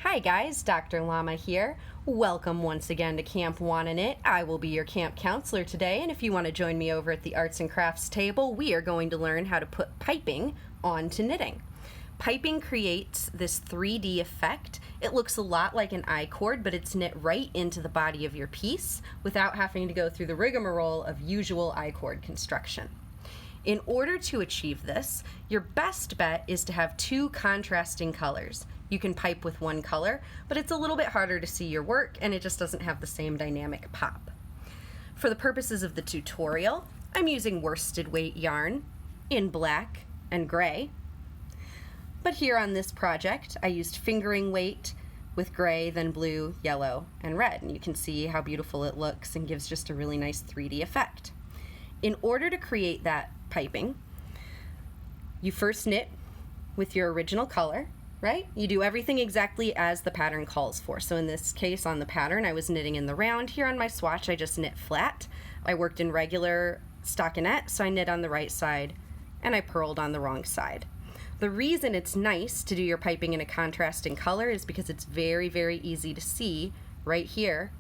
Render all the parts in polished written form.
Hi guys, Dr. Llama here. Welcome once again to Camp Wanna Knit. I will be your camp counselor today, and if you want to join me over at the Arts and Crafts table, we are going to learn how to put piping onto knitting. Piping creates this 3D effect. It looks a lot like an I-cord, but it's knit right into the body of your piece without having to go through the rigmarole of usual I-cord construction. In order to achieve this, your best bet is to have two contrasting colors. You can pipe with one color, but it's a little bit harder to see your work and it just doesn't have the same dynamic pop. For the purposes of the tutorial, I'm using worsted weight yarn in black and gray. But here on this project, I used fingering weight with gray, then blue, yellow, and red. And you can see how beautiful it looks and gives just a really nice 3D effect. In order to create that piping, you first knit with your original color, right? You do everything exactly as the pattern calls for. So in this case on the pattern, I was knitting in the round. Here on my swatch, I just knit flat. I worked in regular stockinette, so I knit on the right side and I purled on the wrong side. The reason it's nice to do your piping in a contrasting color is because it's very, very easy to see right here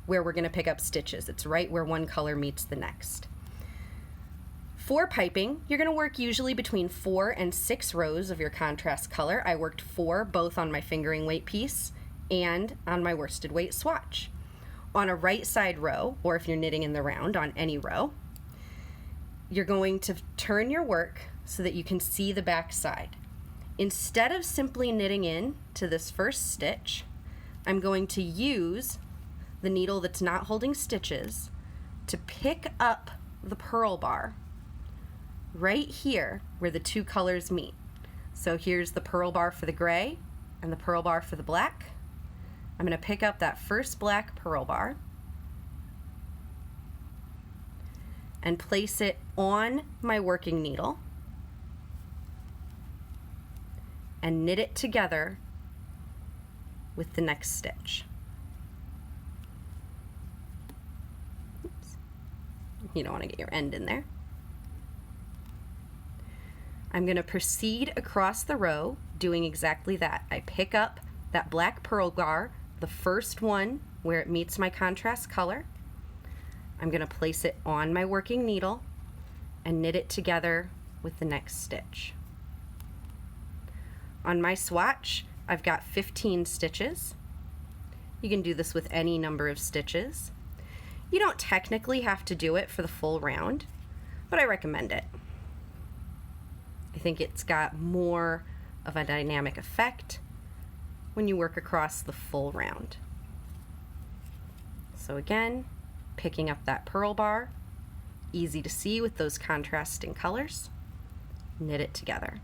where we're gonna pick up stitches. It's right where one color meets the next. For piping, you're going to work usually between 4 and 6 rows of your contrast color. I worked 4 both on my fingering weight piece and on my worsted weight swatch. On a right side row, or if you're knitting in the round on any row, you're going to turn your work so that you can see the back side. Instead of simply knitting in to this first stitch, I'm going to use the needle that's not holding stitches to pick up the purl bar right here where the two colors meet. So here's the purl bar for the gray and the purl bar for the black. I'm going to pick up that first black purl bar and place it on my working needle and knit it together with the next stitch. Oops. You don't want to get your end in there. I'm going to proceed across the row doing exactly that. I pick up that black purl bar, the first one where it meets my contrast color. I'm going to place it on my working needle and knit it together with the next stitch. On my swatch, I've got 15 stitches. You can do this with any number of stitches. You don't technically have to do it for the full round, but I recommend it. I think it's got more of a dynamic effect when you work across the full round. So again, picking up that purl bar, easy to see with those contrasting colors, knit it together.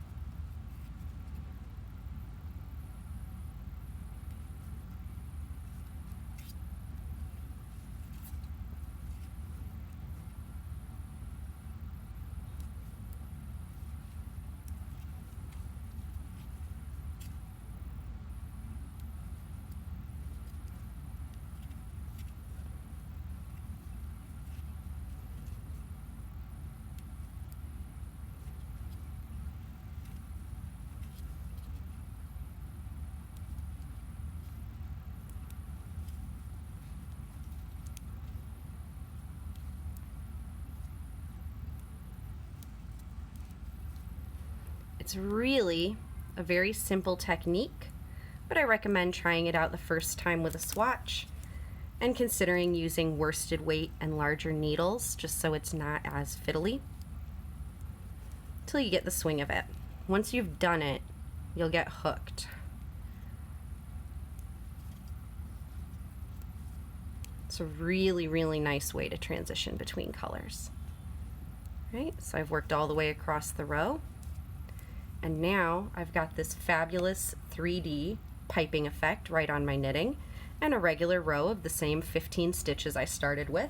It's really a very simple technique, but I recommend trying it out the first time with a swatch and considering using worsted weight and larger needles just so it's not as fiddly until you get the swing of it. Once you've done it, you'll get hooked. It's a really, really nice way to transition between colors. Right? So I've worked all the way across the row. And now I've got this fabulous 3D piping effect right on my knitting and a regular row of the same 15 stitches I started with,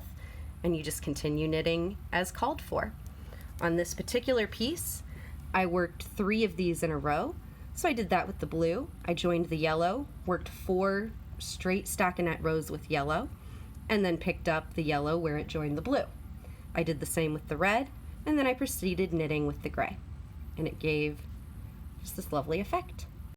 and you just continue knitting as called for. On this particular piece, I worked 3 of these in a row, so I did that with the blue. I joined the yellow, worked 4 straight stockinette rows with yellow, and then picked up the yellow where it joined the blue. I did the same with the red, and then I proceeded knitting with the gray, and it gave just this lovely effect.